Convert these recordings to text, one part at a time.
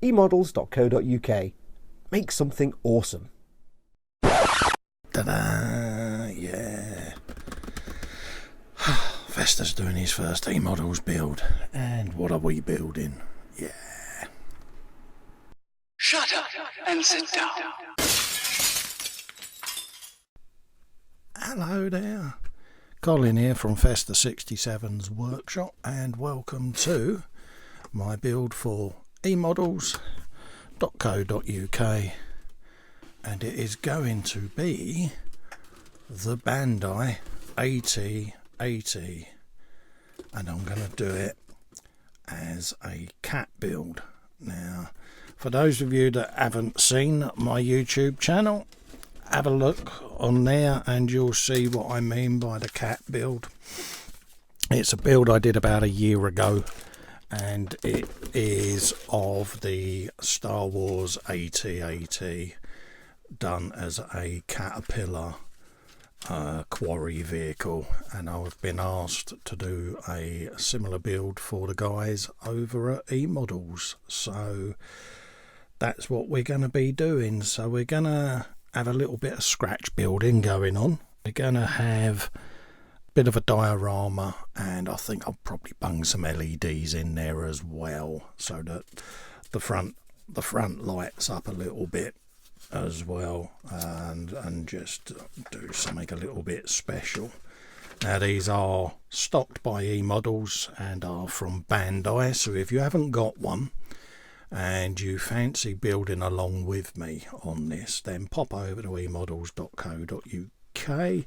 eModels.co.uk. Make something awesome. Ta-da! Yeah. Festa's doing his first eModels build. And what are we building? Yeah. Shut up and sit down. Hello there. Colin here from Festa 67's workshop, and welcome to my build for eModels.co.uk, and it is going to be the Bandai AT80, and I'm going to do it as a cat build. Now, for those of you that haven't seen my YouTube channel, have a look on there and you'll see what I mean by the cat build. It's a build I did about a year ago, and it is of the Star Wars AT-AT done as a Caterpillar quarry vehicle, and I've been asked to do a similar build for the guys over at eModels, so that's what we're going to be doing. So we're going to have a little bit of scratch building going on. We're going to have a bit of a diorama, and I think I'll probably bung some LEDs in there as well, so that the front lights up a little bit as well, and just do something a little bit special. Now, these are stocked by eModels and are from Bandai, so if you haven't got one and you fancy building along with me on this, then pop over to eModels.co.uk,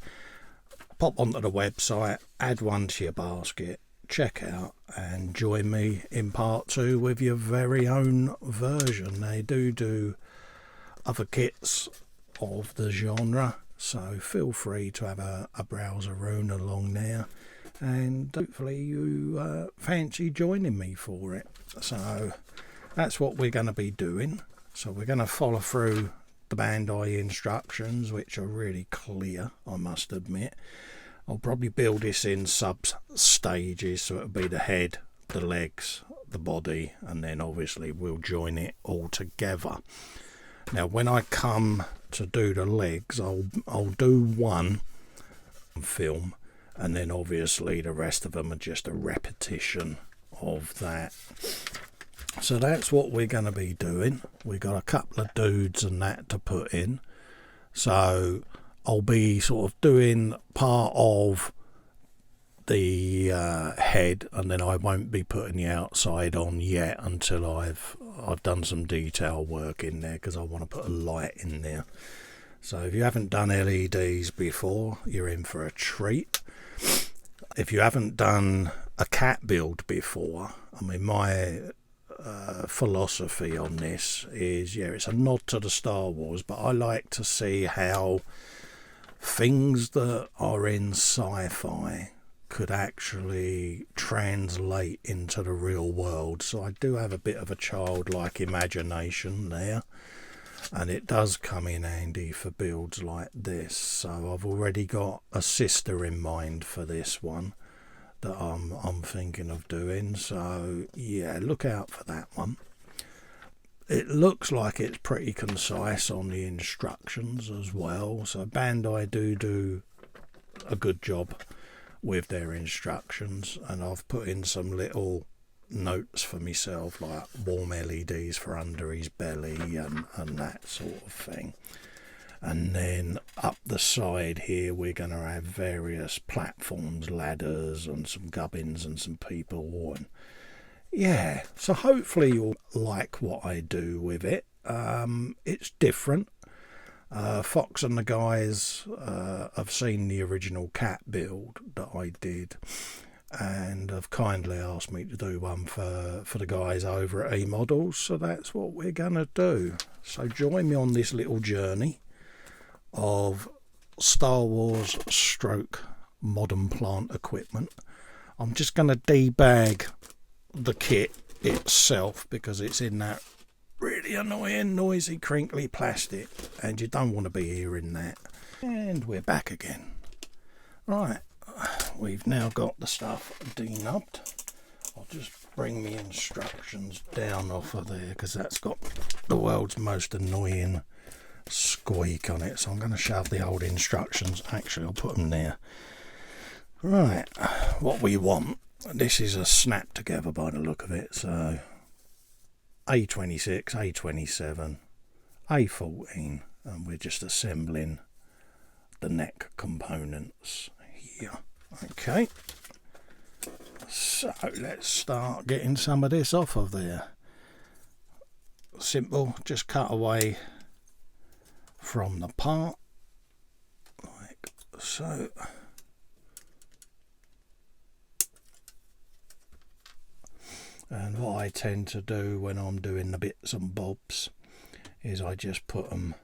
pop onto the website, add one to your basket, check out, and join me in part 2 with your very own version. They do other kits of the genre, so feel free to have a browse around along there, and hopefully you fancy joining me for it. So that's what we're going to be doing. So we're going to follow through the Bandai instructions, which are really clear, I must admit. I'll probably build this in sub stages, so it'll be the head, the legs, the body, and then obviously we'll join it all together. Now, when I come to do the legs, I'll do one film, and then obviously the rest of them are just a repetition of that. So that's what we're going to be doing. We've got a couple of dudes and that to put in. So I'll be sort of doing part of the head, and then I won't be putting the outside on yet until I've done some detail work in there, because I want to put a light in there. So if you haven't done LEDs before, you're in for a treat. If you haven't done a cat build before, I mean, my philosophy on this is, yeah, it's a nod to the Star Wars, but I like to see how things that are in sci-fi could actually translate into the real world. So I do have a bit of a childlike imagination there, and it does come in handy for builds like this. So I've already got a sister in mind for this one that I'm thinking of doing. So yeah, look out for that one. It looks like it's pretty concise on the instructions as well. So Bandai do a good job with their instructions, and I've put in some little notes for myself, like warm LEDs for under his belly and that sort of thing. And then up the side here we're going to have various platforms, ladders, and some gubbins and some people, and yeah, so hopefully you'll like what I do with it. It's different. Fox and the guys have seen the original cat build that I did, and have kindly asked me to do one for the guys over at eModels, so that's what we're gonna do. So join me on this little journey of Star Wars stroke modern plant equipment. I'm just gonna debag the kit itself because it's in that really annoying, noisy, crinkly plastic, and you don't want to be hearing that. And we're back again. Right, we've now got the stuff denubbed. I'll just bring the instructions down off of there, because that's got the world's most annoying squeak on it. So I'm going to shove the old instructions. Actually, I'll put them there. Right, what we want. This is a snap together by the look of it. So A26, A27, A14, and we're just assembling the neck components here. Okay, so let's start getting some of this off of there. Simple, just cut away from the part like so. And what I tend to do when I'm doing the bits and bobs is I just put them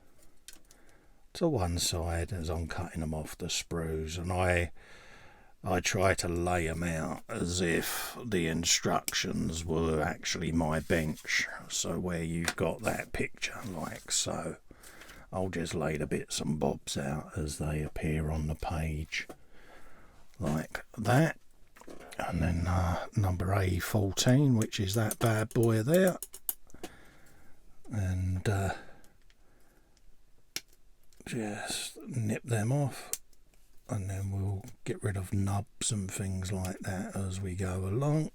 to one side as I'm cutting them off the sprues, and I try to lay them out as if the instructions were actually my bench. So where you've got that picture like so, I'll just lay the bits and bobs out as they appear on the page like that. And then number A14, which is that bad boy there, and just nip them off, and then we'll get rid of nubs and things like that as we go along.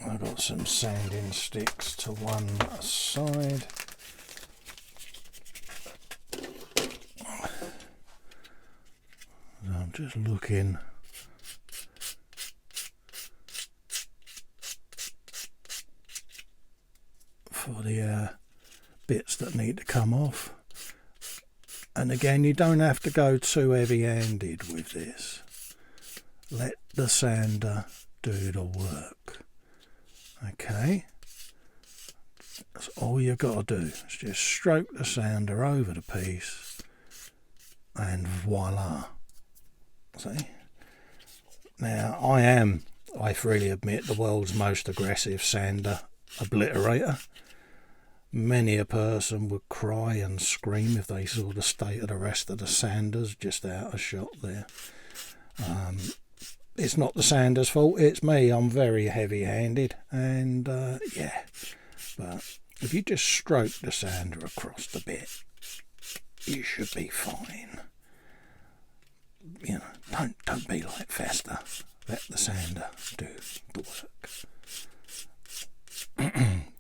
I've got some sanding sticks to one side. I'm just looking for the bits that need to come off. And again, you don't have to go too heavy-handed with this. Let the sander do the work. Okay? That's all you've got to do. Is just stroke the sander over the piece, and voila. See? Now, I freely admit, the world's most aggressive sander obliterator. Many a person would cry and scream if they saw the state of the rest of the sanders just out of shot there. It's not the sander's fault, it's me. I'm very heavy-handed, and yeah. But if you just stroke the sander across the bit, you should be fine. You know, don't be like Festa. Let the sander do the work.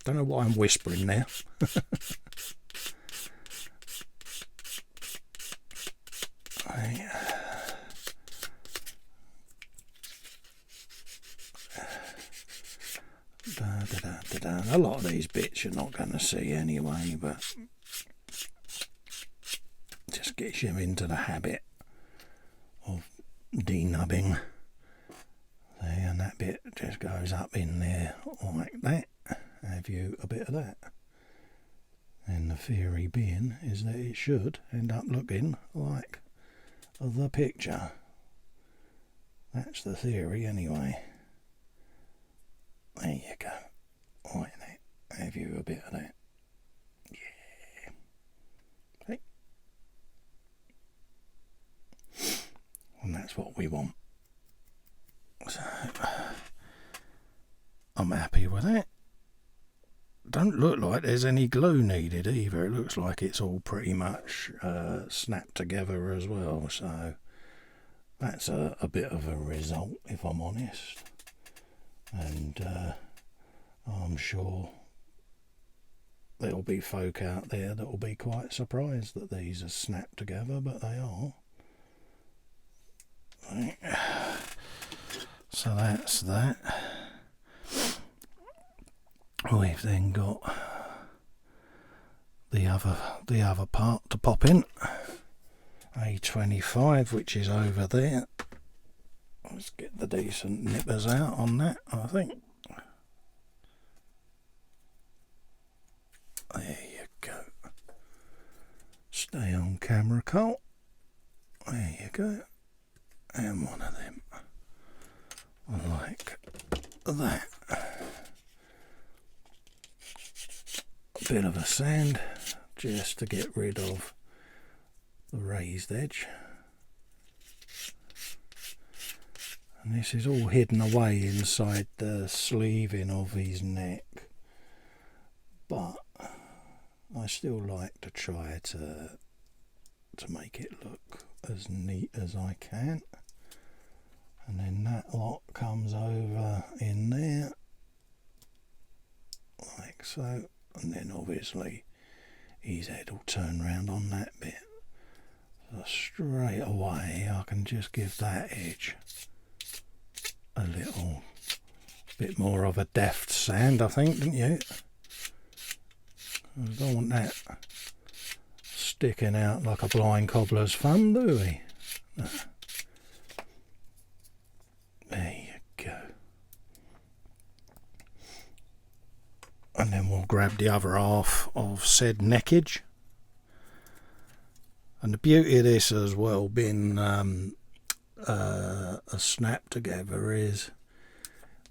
Don't know why I'm whispering now. A lot of these bits you're not going to see anyway, but just gets you into the habit of denubbing there, and that bit just goes up in there like that. Have you a bit of that, and the theory being is that it should end up looking like the picture. That's the theory anyway. There you go, like that. Have you a bit of that? Yeah. Hey. And that's what we want. So I'm happy with that. Don't look like there's any glue needed either. It looks like it's all pretty much snapped together as well. So that's a bit of a result, if I'm honest. And I'm sure there'll be folk out there that will be quite surprised that these are snapped together, but they are. Right. So that's that. We've then got the other part to pop in, A25, which is over there. Let's get the decent nippers out on that, I think. There you go. Stay on camera, Cole. There you go. And one of them. Like that. A bit of a sand just to get rid of the raised edge. And this is all hidden away inside the sleeving of his neck. But I still like to try to make it look as neat as I can. And then that lot comes over in there, like so. And then obviously his head will turn round on that bit. So straight away I can just give that edge a little bit more of a deft sand, I think, don't you? I don't want that sticking out like a blind cobbler's thumb, do we? No. There you go. And then we'll grab the other half of said neckage. And the beauty of this as well, being a snap together, is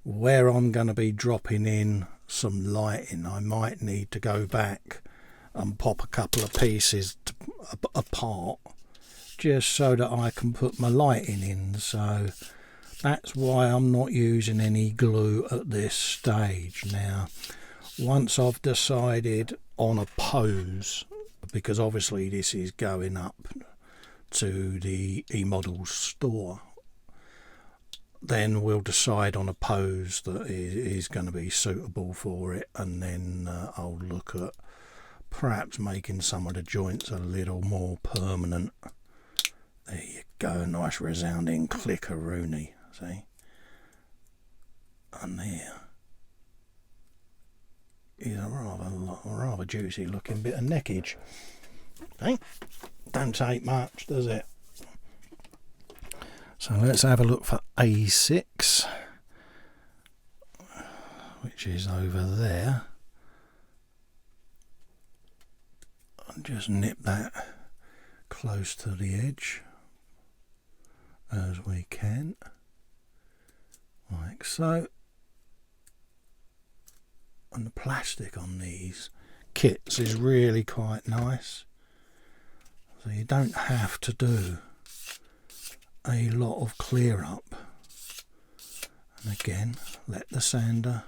where I'm going to be dropping in some lighting, I might need to go back and pop a couple of pieces apart just so that I can put my lighting in. So that's why I'm not using any glue at this stage. Now, once I've decided on a pose, because obviously this is going up to the eModels store, then we'll decide on a pose that is going to be suitable for it, and then I'll look at perhaps making some of the joints a little more permanent. There you go, nice resounding clickaroonie, see? And there is a rather juicy looking bit of neckage. Okay? Don't take much, does it? So let's have a look for A6, which is over there, and just nip that close to the edge as we can, like so. And the plastic on these kits is really quite nice, so you don't have to do a lot of clear up. And again, let the sander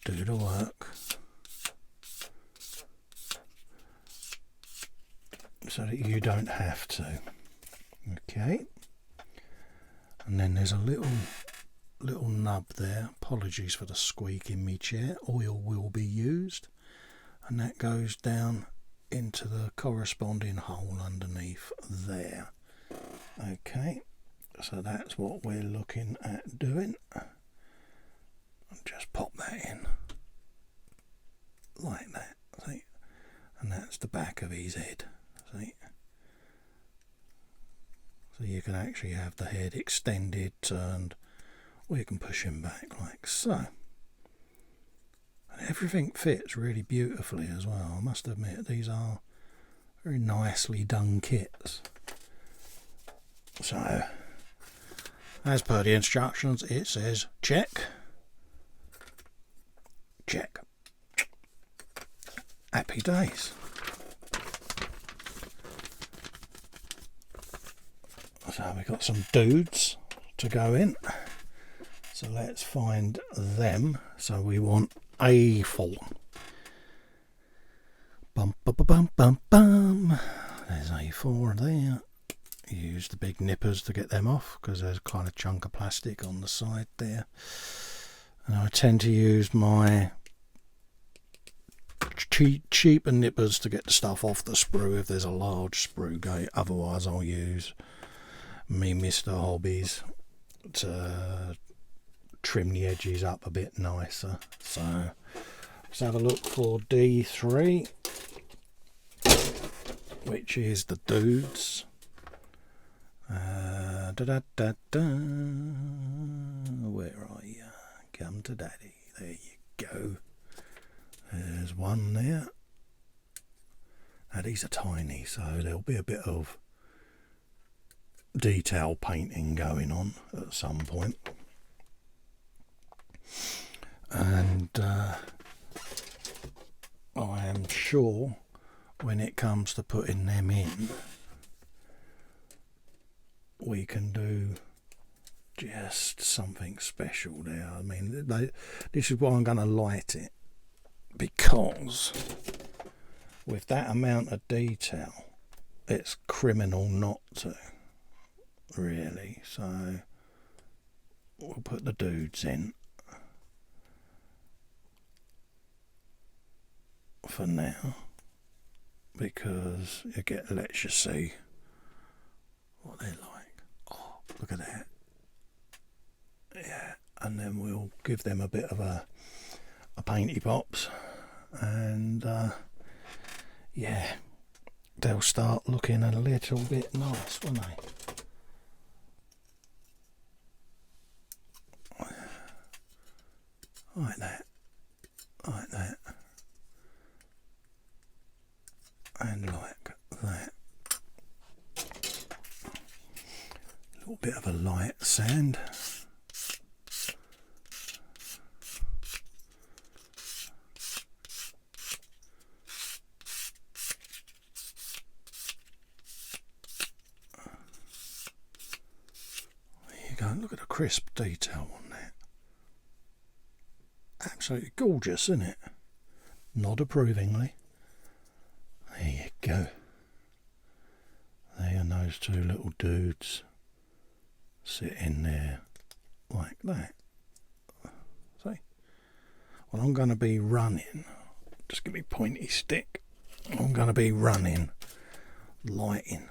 do the work so that you don't have to. Okay, and then there's a little nub there. Apologies for the squeak in my chair. Oil will be used, and that goes down into the corresponding hole underneath there. Okay, so that's what we're looking at doing. I'll just pop that in like that, see? And that's the back of his head, see? So you can actually have the head extended, turned, or you can push him back like so. And everything fits really beautifully as well. I must admit, these are very nicely done kits. So, as per the instructions, it says check, check. Happy days. So we've got some dudes to go in. So let's find them. So we want A4. Bum bum bum bum bum. There's A4 there. Use the big nippers to get them off, because there's kind of chunk of plastic on the side there. And I tend to use my cheaper nippers to get the stuff off the sprue if there's a large sprue gate. Otherwise I'll use me Mr. Hobbies to trim the edges up a bit nicer. So let's have a look for D3, which is the dudes. Where are you? Come to daddy. There you go. There's one there. Now these are tiny, so there'll be a bit of detail painting going on at some point. And I am sure when it comes to putting them in, we can do just something special there. I mean, this is why I'm going to light it, because with that amount of detail, it's criminal not to, really. So we'll put the dudes in for now, because it lets you see what they're like. Oh, look at that. Yeah, and then we'll give them a bit of a painty pops, and yeah, they'll start looking a little bit nice, won't they? Like that, like that, and like that. A little bit of a light sand. Look at the crisp detail on that. Absolutely gorgeous, isn't it? Nod approvingly. There you go. There are those two little dudes sitting there like that. See? Well, I'm going to be running. Just give me pointy stick. I'm going to be running, lighting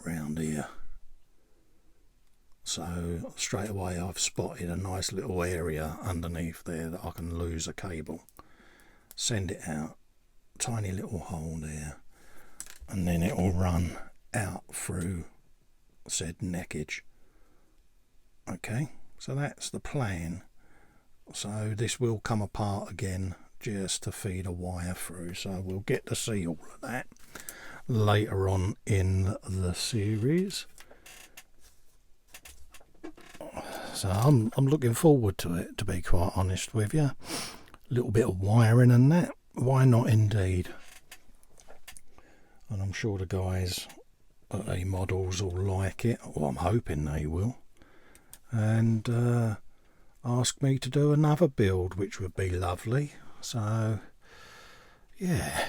round here. So straight away I've spotted a nice little area underneath there that I can lose a cable, send it out, tiny little hole there, and then it will run out through said neckage. Okay, so that's the plan. So this will come apart again just to feed a wire through, so we'll get to see all of that later on in the series. So I'm looking forward to it, to be quite honest with you. A little bit of wiring and that, why not indeed? And I'm sure the guys at eModels will like it, well, I'm hoping they will, and ask me to do another build, which would be lovely. So yeah,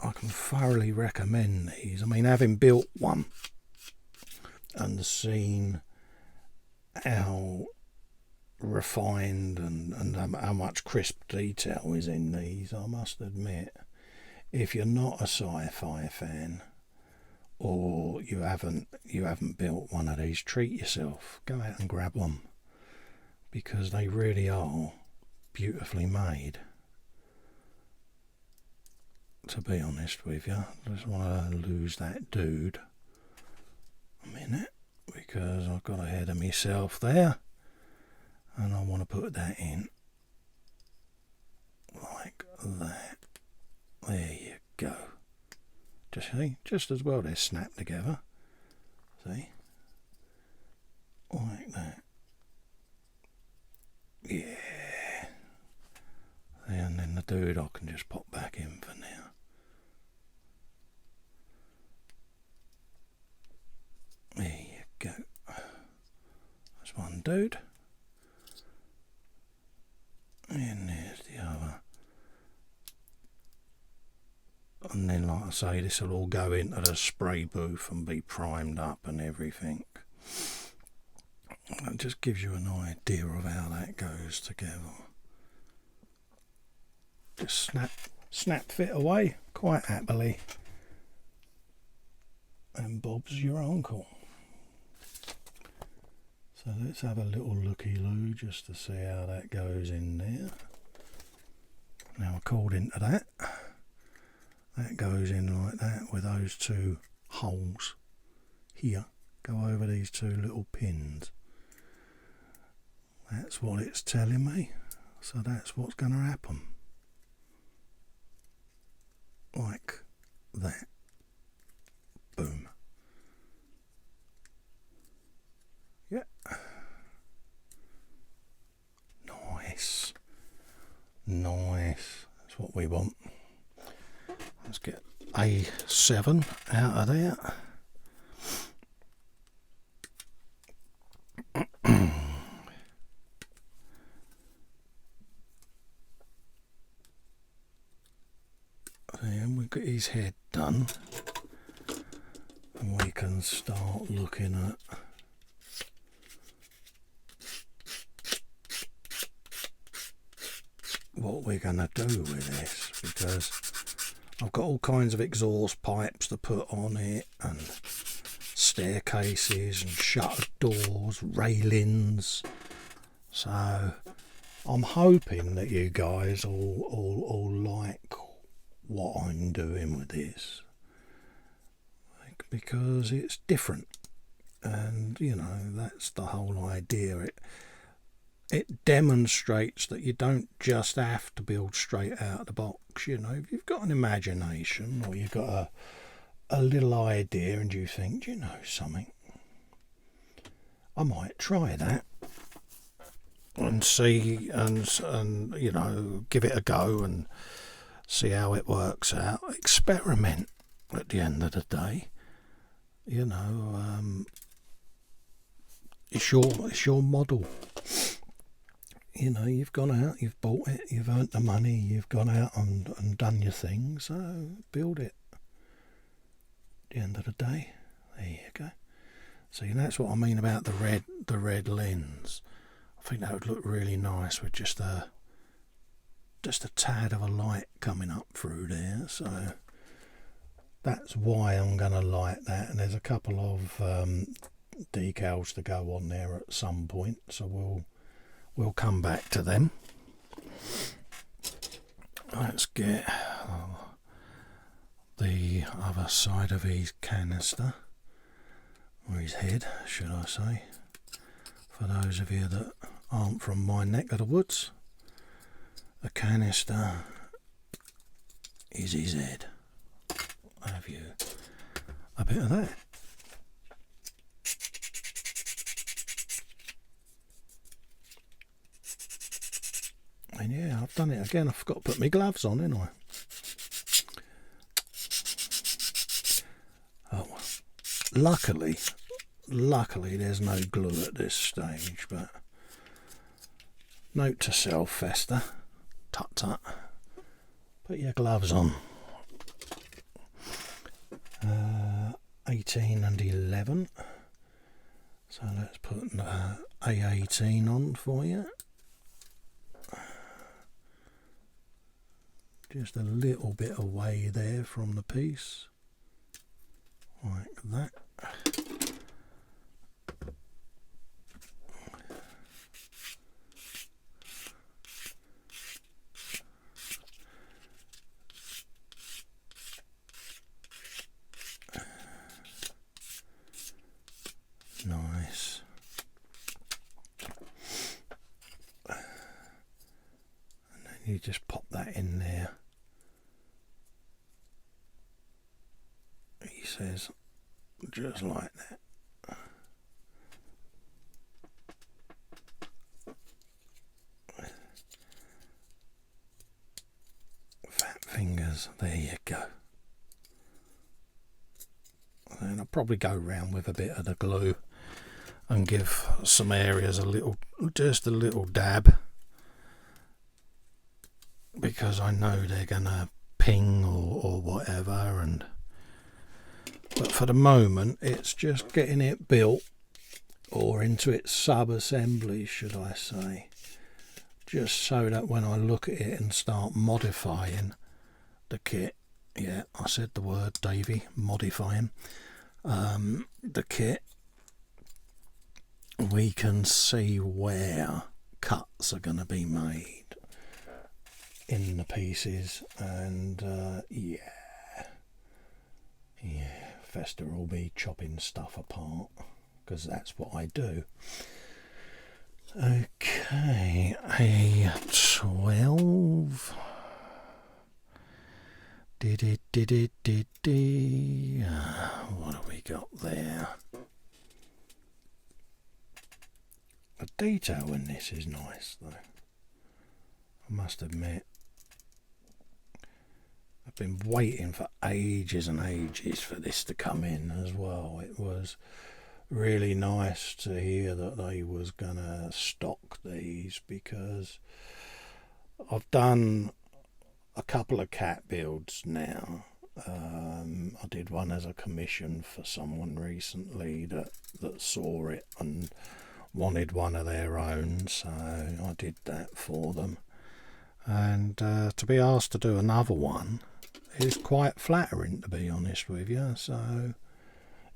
I can thoroughly recommend these. I mean, having built one and seen how refined and how much crisp detail is in these, I must admit, if you're not a sci-fi fan, or you haven't built one of these, treat yourself. Go out and grab one, because they really are beautifully made. To be honest with you, I just want to lose that dude a minute, because I've got ahead of myself there, and I want to put that in like that. There you go. Just as well they're snapped together. See, like that. Yeah. And then the dude I can just pop back in for now. There you go. That's one dude. And there's the other. And then, like I say, this will all go into the spray booth and be primed up and everything. It just gives you an idea of how that goes together. Just snap fit away quite happily. And Bob's your uncle. So let's have a little looky-loo just to see how that goes in there. Now, according to that, that goes in like that with those two holes here. Go over these two little pins. That's what it's telling me. So that's what's going to happen. Like that. Boom. Yeah. Nice. Nice. That's what we want. Let's get A7 out of there. Then we've got his head done, and we can start looking at what we're going to do with this, because I've got all kinds of exhaust pipes to put on it, and staircases and shuttered doors, railings. So I'm hoping that you guys all like what I'm doing with this, because it's different, and you know, that's the whole idea. It demonstrates that you don't just have to build straight out of the box. You know, if you've got an imagination, or you've got a little idea and you think, you know something, I might try that and see, and you know, give it a go and see how it works out. Experiment at the end of the day. You know, it's your model. You know, you've gone out, you've bought it, you've earned the money, you've gone out and done your thing, so build it. At the end of the day, there you go. See, that's what I mean about the red lens. I think that would look really nice with just a tad of a light coming up through there. So that's why I'm going to light that, and there's a couple of decals to go on there at some point, so we'll come back to them. Let's get the other side of his canister, or his head, should I say, for those of you that aren't from my neck of the woods. A canister is his head. Have you a bit of that? And yeah, I've done it again. I forgot to put my gloves on, didn't I? Oh, luckily there's no glue at this stage, but note to self, Festa, tut, put your gloves on. 18 and 11, so let's put A18 on for you. Just a little bit away there from the piece, like that. Nice. And then you just pop that in there. He says, just like that. Fat fingers, there you go. And I'll probably go round with a bit of the glue and give some areas just a little dab, because I know they're gonna ping or whatever. But for the moment, it's just getting it built, or into its sub-assembly, should I say, just so that when I look at it and start modifying the kit, yeah, I said the word, Davey, modifying the kit, we can see where cuts are going to be made in the pieces. And yeah, Festa will be chopping stuff apart, because that's what I do. Okay, A12. What have we got there? The detail in this is nice, though, I must admit. A I've been waiting for ages and ages for this to come in as well. It was really nice to hear that they was gonna stock these, because I've done a couple of cat builds now. I did one as a commission for someone recently that saw it and wanted one of their own, so I did that for them. And to be asked to do another one is quite flattering, to be honest with you. So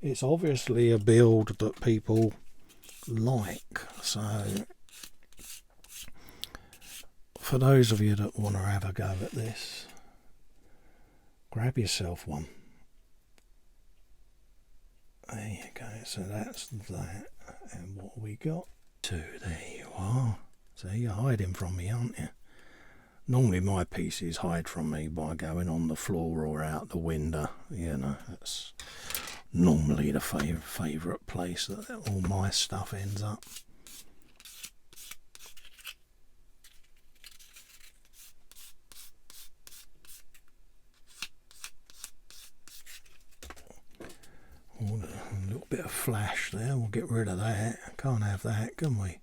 it's obviously a build that people like. So for those of you that want to have a go at this, grab yourself one. There you go. So that's that. And what we got? Two. There you are. So you're hiding from me, aren't you? Normally my pieces hide from me by going on the floor or out the window. You know, that's normally the favourite place that all my stuff ends up. Oh, a little bit of flash there, we'll get rid of that. Can't have that, can we?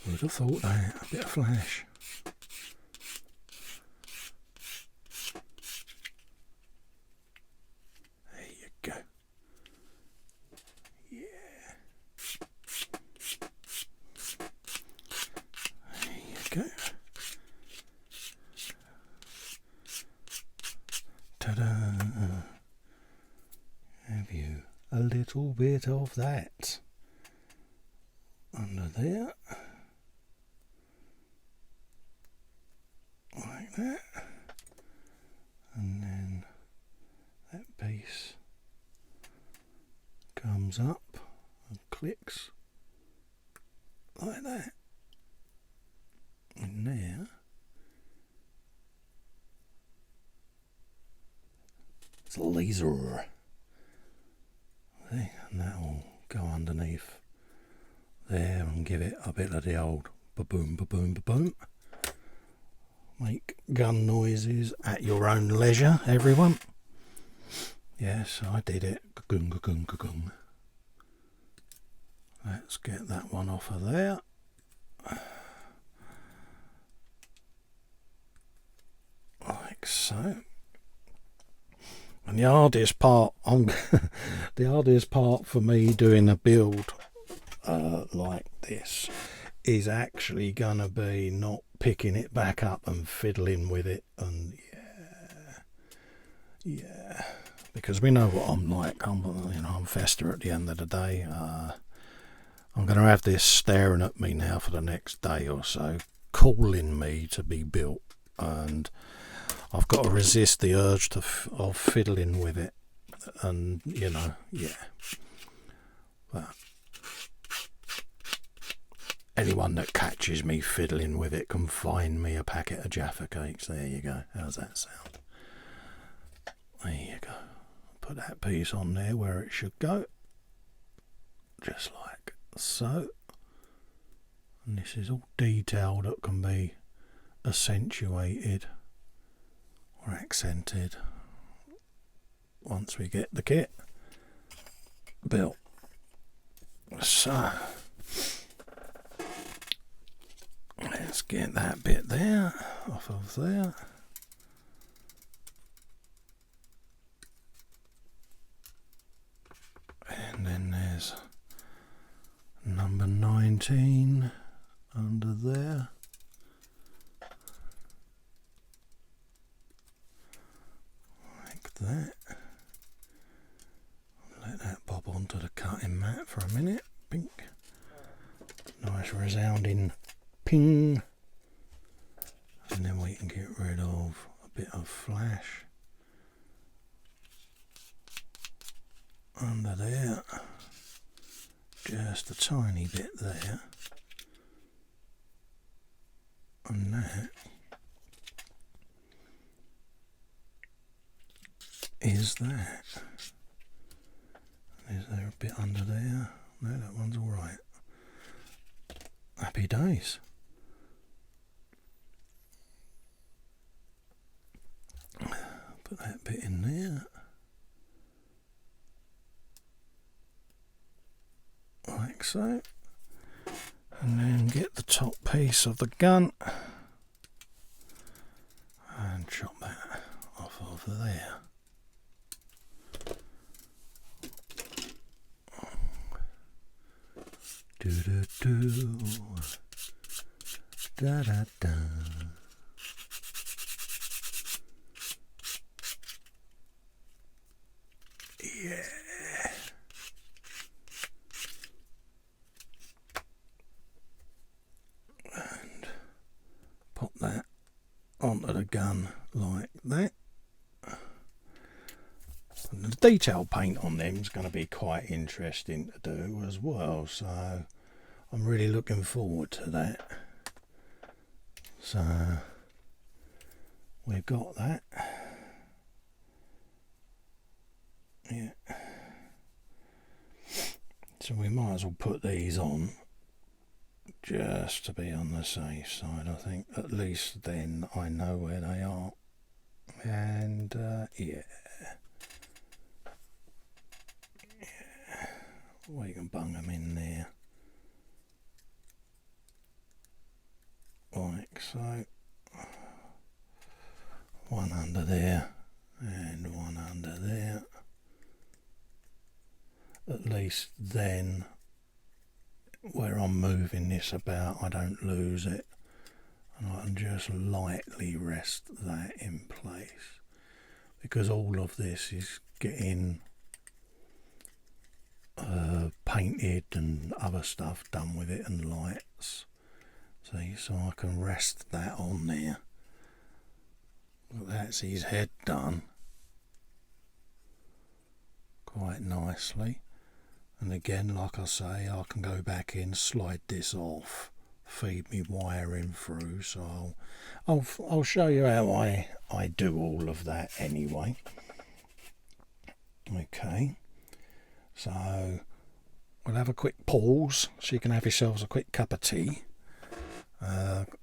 Would have thought that, a bit of flash. There you go. Yeah. There you go. Ta-da! Have you a little bit of that under there? Like that. And then that piece comes up and clicks like that. And there it's a laser. There, and that will go underneath there and give it a bit of the old ba-boom, ba-boom, ba-boom. Make gun noises at your own leisure, everyone. Yes, I did it. Ga-goom, ga-goom, ga-goom. Let's get that one off of there. Like so. And the hardest part, the hardest part for me doing a build like this is actually gonna be not picking it back up and fiddling with it, and yeah, because we know what I'm like. I'm Festa at the end of the day. I'm gonna have this staring at me now for the next day or so, calling me to be built, and I've got to resist the urge of fiddling with it, and yeah. But anyone that catches me fiddling with it can find me a packet of Jaffa cakes. There you go. How's that sound? There you go. Put that piece on there where it should go. Just like so. And this is all detail that can be accentuated or accented once we get the kit built. So let's get that bit there off of there. And then there's number 19 under there. Like that. Let that bob onto the cutting mat for a minute. Pink. Nice resounding ping. And then we can get rid of a bit of flash under there, just a tiny bit there, and that is that. Is there a bit under there? No, that one's alright. happy days. Put that bit in there. Like so. And then get the top piece of the gun and chop that off of there. Do do do. Da da da. Yeah. And pop that onto the gun like that. And the detail paint on them is going to be quite interesting to do as well, so I'm really looking forward to that. So we've got that. Yeah. So we might as well put these on just to be on the safe side, I think. At least then I know where they are. And yeah. We can bung them in there. Like so. One under there and one under there. At least then where I'm moving this about I don't lose it, and I can just lightly rest that in place, because all of this is getting painted and other stuff done with it and lights. See, so I can rest that on there. That's his head done quite nicely. And again, like I say, I can go back in, slide this off, feed me wiring through. So I'll show you how I do all of that anyway. Okay, so we'll have a quick pause so you can have yourselves a quick cup of tea.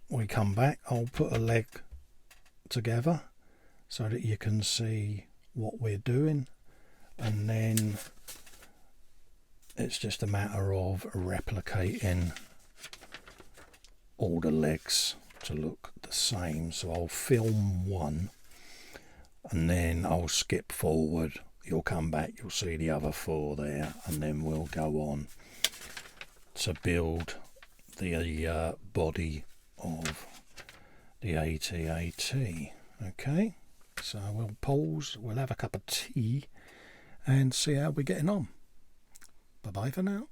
We come back, I'll put a leg together so that you can see what we're doing, and then it's just a matter of replicating all the legs to look the same. So I'll film one and then I'll skip forward, you'll come back, you'll see the other four there, and then we'll go on to build the body of the AT-AT. Okay, so we'll pause, we'll have a cup of tea and see how we're getting on. Bye bye for now.